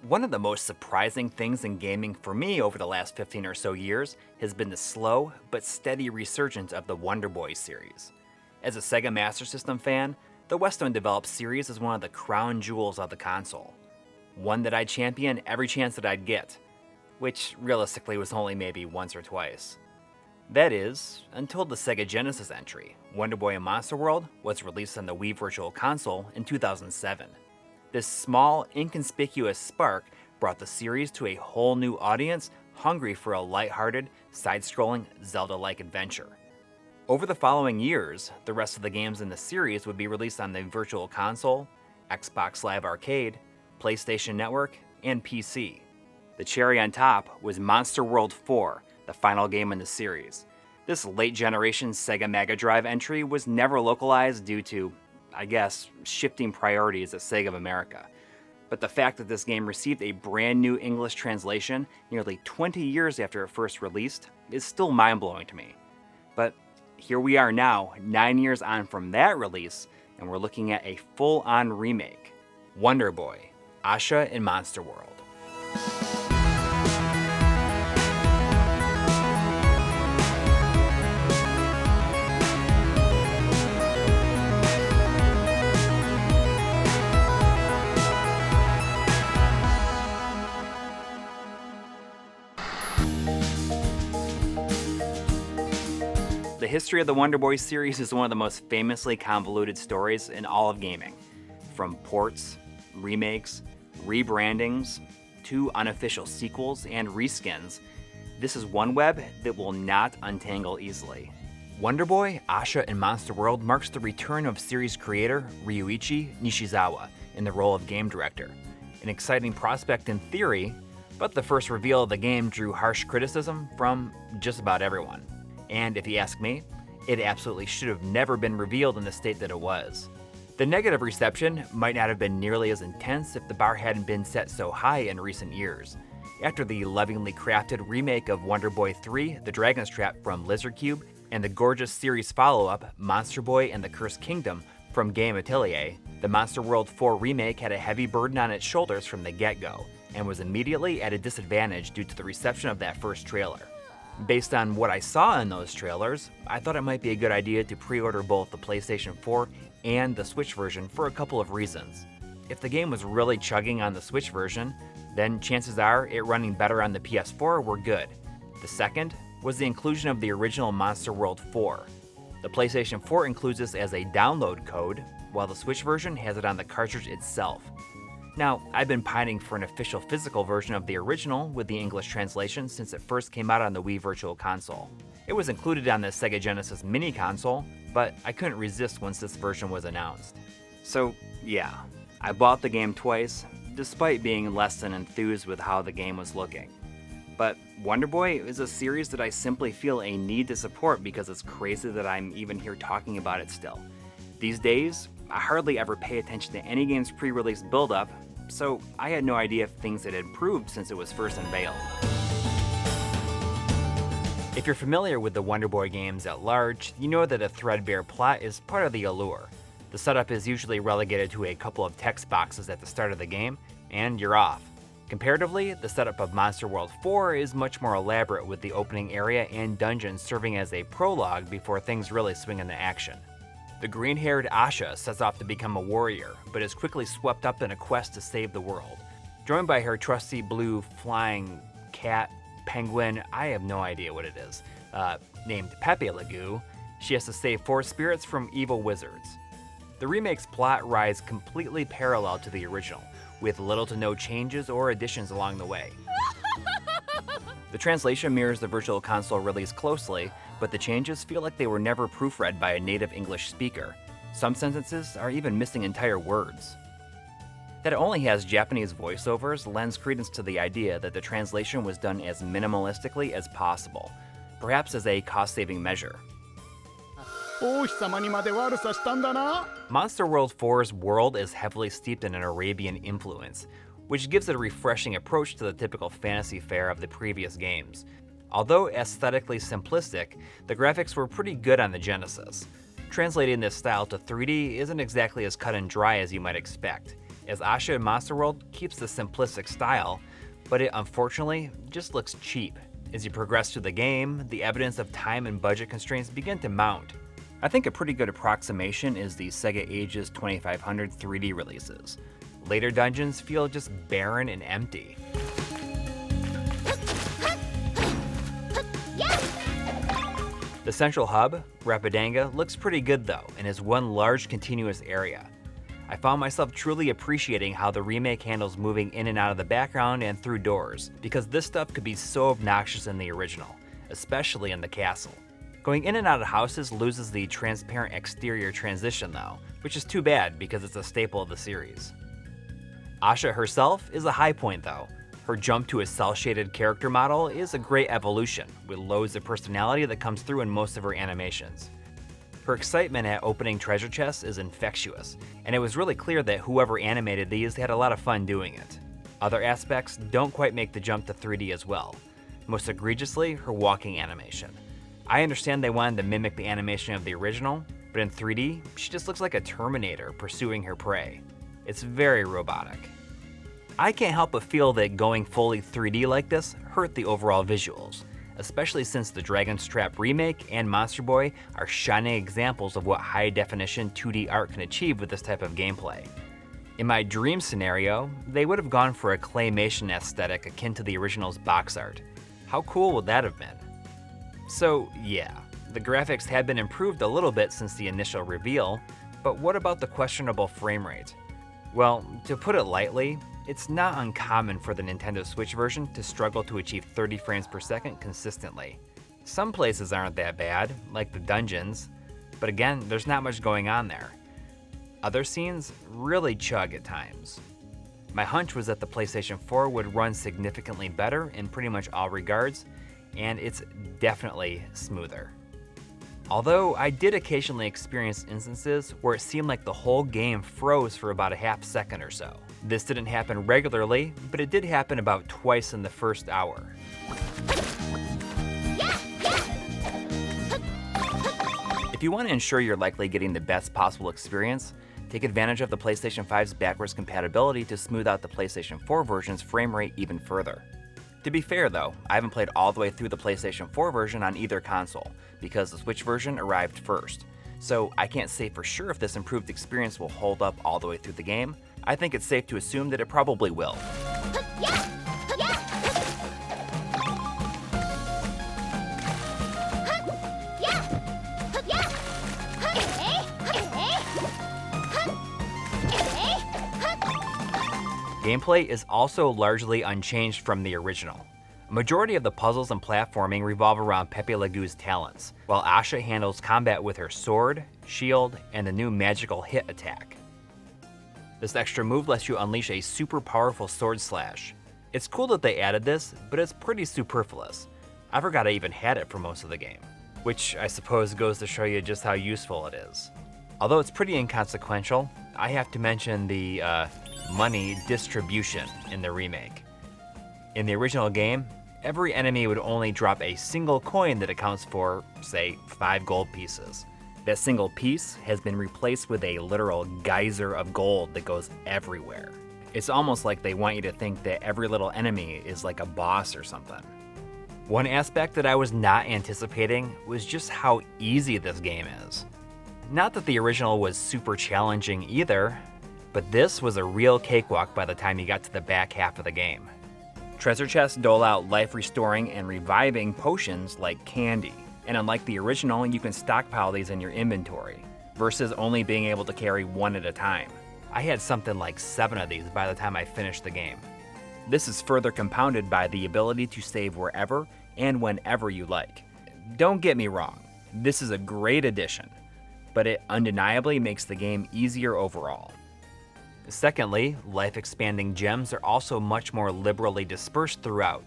One of the most surprising things in gaming for me over the last 15 or so years has been the slow but steady resurgence of the Wonder Boy series. As a Sega Master System fan, the Westone developed series is one of the crown jewels of the console. One that I'd champion every chance that I'd get, which realistically was only maybe once or twice. That is, until the Sega Genesis entry, Wonder Boy and Monster World was released on the Wii Virtual Console in 2007. This small, inconspicuous spark brought the series to a whole new audience hungry for a lighthearted, side-scrolling Zelda-like adventure. Over the following years, the rest of the games in the series would be released on the Virtual Console, Xbox Live Arcade, PlayStation Network, and PC. The cherry on top was Monster World 4, the final game in the series. This late-generation Sega Mega Drive entry was never localized due to, I guess, shifting priorities at Sega of America. But the fact that this game received a brand new English translation nearly 20 years after it first released is still mind-blowing to me. But here we are now, 9 years on from that release, and we're looking at a full-on remake. Wonder Boy, Asha in Monster World. The history of the Wonder Boy series is one of the most famously convoluted stories in all of gaming. From ports, remakes, rebrandings, to unofficial sequels and reskins, this is one web that will not untangle easily. Wonder Boy, Asha in Monster World marks the return of series creator Ryuichi Nishizawa in the role of game director. An exciting prospect in theory, but the first reveal of the game drew harsh criticism from just about everyone. And if you ask me, it absolutely should have never been revealed in the state that it was. The negative reception might not have been nearly as intense if the bar hadn't been set so high in recent years. After the lovingly crafted remake of Wonder Boy 3, The Dragon's Trap from Lizard Cube, and the gorgeous series follow-up, Monster Boy and the Cursed Kingdom from Game Atelier, the Monster World 4 remake had a heavy burden on its shoulders from the get-go, and was immediately at a disadvantage due to the reception of that first trailer. Based on what I saw in those trailers, I thought it might be a good idea to pre-order both the PlayStation 4 and the Switch version for a couple of reasons. If the game was really chugging on the Switch version, then chances are it running better on the PS4 were good. The second was the inclusion of the original Monster World 4. The PlayStation 4 includes this as a download code, while the Switch version has it on the cartridge itself. Now, I've been pining for an official physical version of the original with the English translation since it first came out on the Wii Virtual Console. It was included on the Sega Genesis mini console, but I couldn't resist once this version was announced. So yeah, I bought the game twice, despite being less than enthused with how the game was looking. But Wonder Boy is a series that I simply feel a need to support because it's crazy that I'm even here talking about it still. These days, I hardly ever pay attention to any game's pre-release build-up, so I had no idea if things had improved since it was first unveiled. If you're familiar with the Wonder Boy games at large, you know that a threadbare plot is part of the allure. The setup is usually relegated to a couple of text boxes at the start of the game, and you're off. Comparatively, the setup of Monster World 4 is much more elaborate, with the opening area and dungeon serving as a prologue before things really swing into action. The green-haired Asha sets off to become a warrior, but is quickly swept up in a quest to save the world. Joined by her trusty blue flying cat, penguin, I have no idea what it is, named Pepe Legoo, she has to save 4 spirits from evil wizards. The remake's plot rides completely parallel to the original, with little to no changes or additions along the way. The translation mirrors the Virtual Console release closely, but the changes feel like they were never proofread by a native English speaker. Some sentences are even missing entire words. That it only has Japanese voiceovers lends credence to the idea that the translation was done as minimalistically as possible, perhaps as a cost-saving measure. Monster World 4's world is heavily steeped in an Arabian influence, which gives it a refreshing approach to the typical fantasy fare of the previous games. Although aesthetically simplistic, the graphics were pretty good on the Genesis. Translating this style to 3D isn't exactly as cut and dry as you might expect. as Asha in Monster World keeps the simplistic style, but it unfortunately just looks cheap. As you progress through the game, the evidence of time and budget constraints begin to mount. I think a pretty good approximation is the Sega Ages 2500 3D releases. Later dungeons feel just barren and empty. The central hub, Rapidanga, looks pretty good though, and is one large continuous area. I found myself truly appreciating how the remake handles moving in and out of the background and through doors, because this stuff could be so obnoxious in the original, especially in the castle. Going in and out of houses loses the transparent exterior transition though, which is too bad because it's a staple of the series. Asha herself is a high point though. Her jump to a cel-shaded character model is a great evolution, with loads of personality that comes through in most of her animations. Her excitement at opening treasure chests is infectious, and it was really clear that whoever animated these had a lot of fun doing it. Other aspects don't quite make the jump to 3D as well, most egregiously her walking animation. I understand they wanted to mimic the animation of the original, but in 3D, she just looks like a Terminator pursuing her prey. It's very robotic. I can't help but feel that going fully 3D like this hurt the overall visuals, especially since the Dragon's Trap remake and Monster Boy are shining examples of what high-definition 2D art can achieve with this type of gameplay. In my dream scenario, they would have gone for a claymation aesthetic akin to the original's box art. How cool would that have been? So yeah, the graphics had been improved a little bit since the initial reveal, but what about the questionable frame rate? Well, to put it lightly, it's not uncommon for the Nintendo Switch version to struggle to achieve 30 frames per second consistently. Some places aren't that bad, like the dungeons, but again, there's not much going on there. Other scenes really chug at times. My hunch was that the PlayStation 4 would run significantly better in pretty much all regards, and it's definitely smoother. Although I did occasionally experience instances where it seemed like the whole game froze for about a half second or so. This didn't happen regularly, but it did happen about twice in the first hour. If you want to ensure you're likely getting the best possible experience, take advantage of the PlayStation 5's backwards compatibility to smooth out the PlayStation 4 version's frame rate even further. To be fair though, I haven't played all the way through the PlayStation 4 version on either console, because the Switch version arrived first. So I can't say for sure if this improved experience will hold up all the way through the game. I think it's safe to assume that it probably will. Gameplay is also largely unchanged from the original. A majority of the puzzles and platforming revolve around Pepe Le Pew's talents, while Asha handles combat with her sword, shield, and the new magical hit attack. This extra move lets you unleash a super powerful sword slash. It's cool that they added this, but it's pretty superfluous. I forgot I even had it for most of the game, which I suppose goes to show you just how useful it is. Although it's pretty inconsequential, I have to mention the money distribution in the remake. In the original game, every enemy would only drop a single coin that accounts for, say, 5 gold pieces. That single piece has been replaced with a literal geyser of gold that goes everywhere. It's almost like they want you to think that every little enemy is like a boss or something. One aspect that I was not anticipating was just how easy this game is. Not that the original was super challenging either, but this was a real cakewalk by the time you got to the back half of the game. Treasure chests dole out life-restoring and reviving potions like candy, and unlike the original, you can stockpile these in your inventory, versus only being able to carry one at a time. I had something like 7 of these by the time I finished the game. This is further compounded by the ability to save wherever and whenever you like. Don't get me wrong, this is a great addition, but it undeniably makes the game easier overall. Secondly, life-expanding gems are also much more liberally dispersed throughout.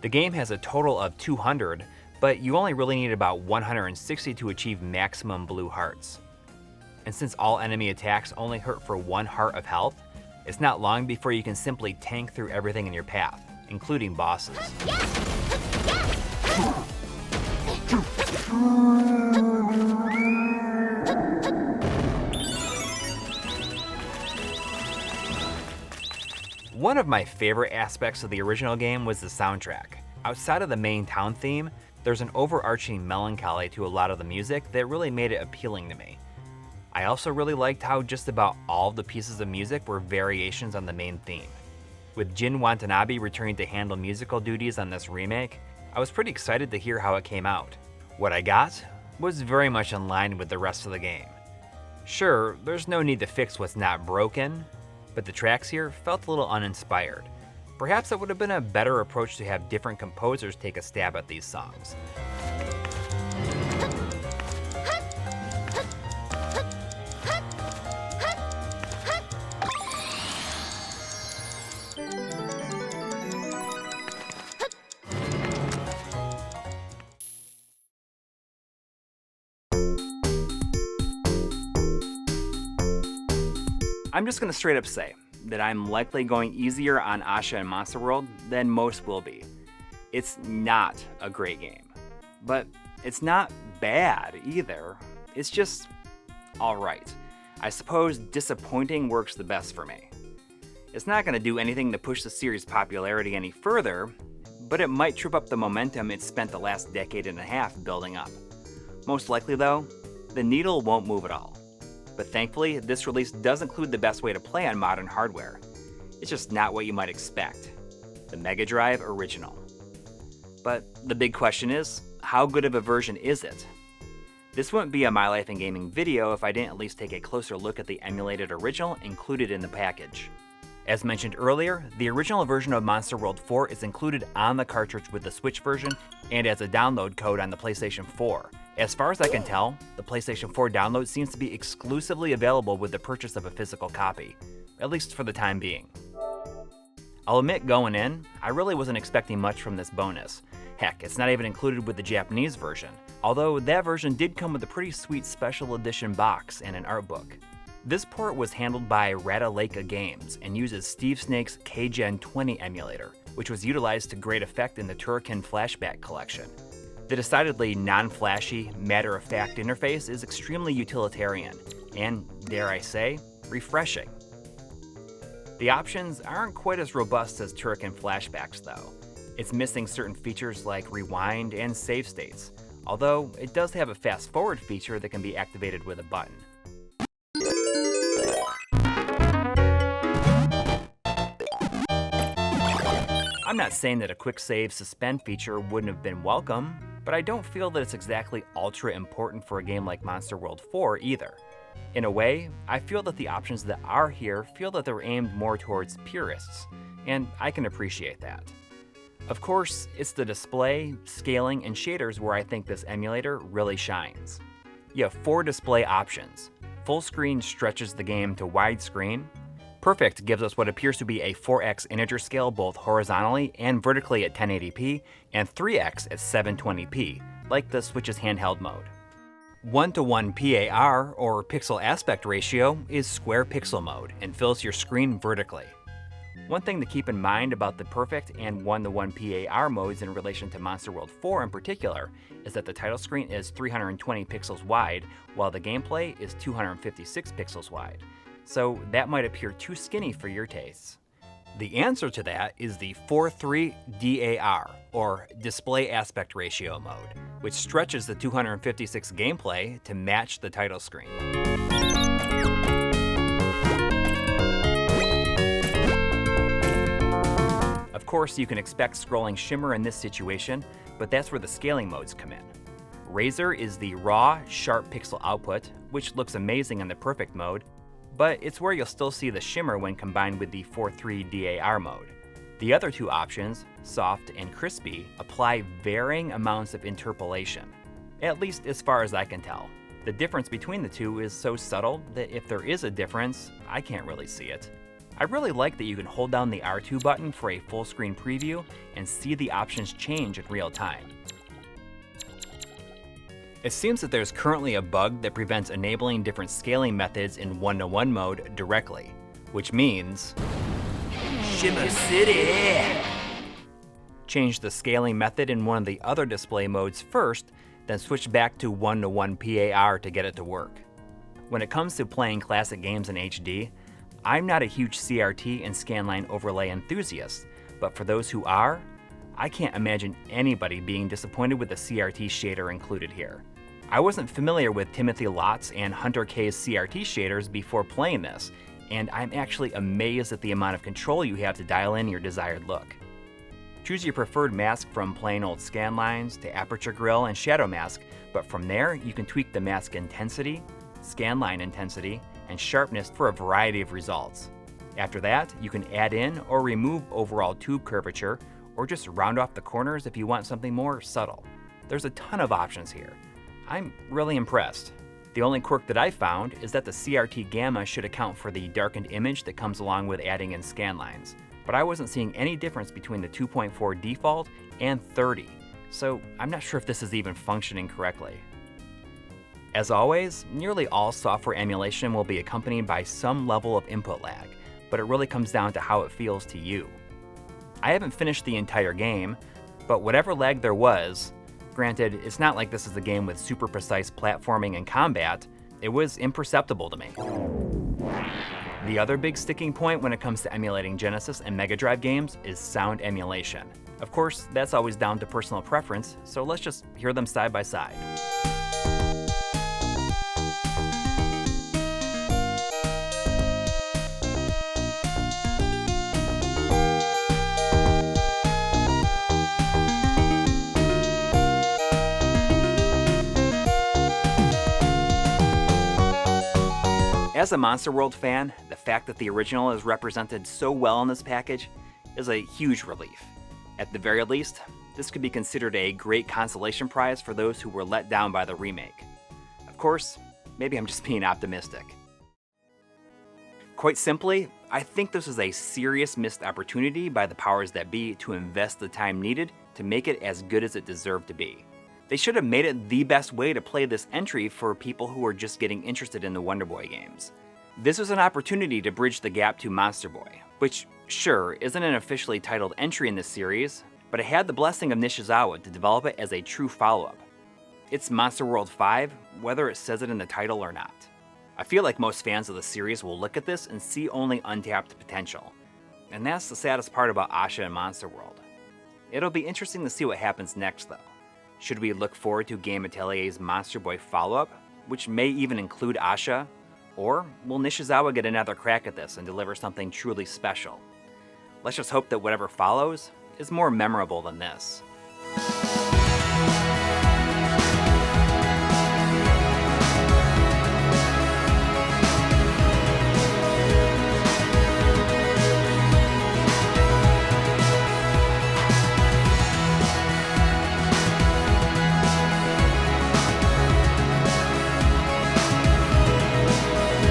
The game has a total of 200, but you only really need about 160 to achieve maximum blue hearts. And since all enemy attacks only hurt for 1 heart of health, it's not long before you can simply tank through everything in your path, including bosses. One of my favorite aspects of the original game was the soundtrack. Outside of the main town theme, there's an overarching melancholy to a lot of the music that really made it appealing to me. I also really liked how just about all of the pieces of music were variations on the main theme. With Jin Watanabe returning to handle musical duties on this remake, I was pretty excited to hear how it came out. What I got was very much in line with the rest of the game. Sure, there's no need to fix what's not broken, but the tracks here felt a little uninspired. Perhaps it would have been a better approach to have different composers take a stab at these songs. I'm just gonna straight up say that I'm likely going easier on Asha and Monster World than most will be. It's not a great game, but it's not bad either. It's just alright. I suppose disappointing works the best for me. It's not gonna do anything to push the series' popularity any further, but it might trip up the momentum it's spent the last decade and a half building up. Most likely though, the needle won't move at all. But thankfully, this release does include the best way to play on modern hardware. It's just not what you might expect. The Mega Drive Original. But the big question is, how good of a version is it? This wouldn't be a My Life in Gaming video if I didn't at least take a closer look at the emulated original included in the package. As mentioned earlier, the original version of Monster World 4 is included on the cartridge with the Switch version and as a download code on the PlayStation 4. As far as I can tell, the PlayStation 4 download seems to be exclusively available with the purchase of a physical copy, at least for the time being. I'll admit going in, I really wasn't expecting much from this bonus. Heck, it's not even included with the Japanese version, although that version did come with a pretty sweet special edition box and an art book. This port was handled by Retrode Games and uses Steve Snake's K-Gen 20 emulator, which was utilized to great effect in the Turrican Flashback collection. The decidedly non-flashy, matter-of-fact interface is extremely utilitarian and, dare I say, refreshing. The options aren't quite as robust as Turrican Flashbacks though. It's missing certain features like rewind and save states, although it does have a fast-forward feature that can be activated with a button. I'm not saying that a quick save suspend feature wouldn't have been welcome, but I don't feel that it's exactly ultra important for a game like Monster World 4 either. In a way, I feel that the options that are here feel that they're aimed more towards purists, and I can appreciate that. Of course, it's the display, scaling, and shaders where I think this emulator really shines. You have 4 display options. Full screen stretches the game to widescreen. Perfect gives us what appears to be a 4x integer scale both horizontally and vertically at 1080p, and 3x at 720p, like the Switch's handheld mode. 1:1 PAR, or pixel aspect ratio, is square pixel mode and fills your screen vertically. One thing to keep in mind about the Perfect and 1:1 PAR modes in relation to Monster World 4 in particular is that the title screen is 320 pixels wide, while the gameplay is 256 pixels wide. So that might appear too skinny for your tastes. The answer to that is the 4:3 DAR, or Display Aspect Ratio mode, which stretches the 256 gameplay to match the title screen. Of course, you can expect scrolling shimmer in this situation, but that's where the scaling modes come in. Razor is the raw, sharp pixel output, which looks amazing in the Perfect mode, but it's where you'll still see the shimmer when combined with the 4:3 DAR mode. The other 2 options, soft and crispy, apply varying amounts of interpolation, at least as far as I can tell. The difference between the 2 is so subtle that if there is a difference, I can't really see it. I really like that you can hold down the R2 button for a full screen preview and see the options change in real time. It seems that there's currently a bug that prevents enabling different scaling methods in 1:1 mode directly, which means Shimmer City! Change the scaling method in one of the other display modes first, then switch back to 1:1 PAR to get it to work. When it comes to playing classic games in HD, I'm not a huge CRT and scanline overlay enthusiast, but for those who are, I can't imagine anybody being disappointed with the CRT shader included here. I wasn't familiar with Timothy Lott's and Hunter K's CRT shaders before playing this, and I'm actually amazed at the amount of control you have to dial in your desired look. Choose your preferred mask from plain old scanlines to aperture grill and shadow mask, but from there you can tweak the mask intensity, scanline intensity, and sharpness for a variety of results. After that, you can add in or remove overall tube curvature, or just round off the corners if you want something more subtle. There's a ton of options here. I'm really impressed. The only quirk that I found is that the CRT gamma should account for the darkened image that comes along with adding in scanlines, but I wasn't seeing any difference between the 2.4 default and 30, so I'm not sure if this is even functioning correctly. As always, nearly all software emulation will be accompanied by some level of input lag, but it really comes down to how it feels to you. I haven't finished the entire game, but whatever lag there was, granted, it's not like this is a game with super precise platforming and combat, it was imperceptible to me. The other big sticking point when it comes to emulating Genesis and Mega Drive games is sound emulation. Of course, that's always down to personal preference, so let's just hear them side by side. As a Monster World fan, the fact that the original is represented so well in this package is a huge relief. At the very least, this could be considered a great consolation prize for those who were let down by the remake. Of course, maybe I'm just being optimistic. Quite simply, I think this is a serious missed opportunity by the powers that be to invest the time needed to make it as good as it deserved to be. They should have made it the best way to play this entry for people who are just getting interested in the Wonder Boy games. This was an opportunity to bridge the gap to Monster Boy, which, sure, isn't an officially titled entry in this series, but it had the blessing of Nishizawa to develop it as a true follow-up. It's Monster World 5, whether it says it in the title or not. I feel like most fans of the series will look at this and see only untapped potential. And that's the saddest part about Asha and Monster World. It'll be interesting to see what happens next, though. Should we look forward to Game Atelier's Monster Boy follow-up, which may even include Asha? Or will Nishizawa get another crack at this and deliver something truly special? Let's just hope that whatever follows is more memorable than this.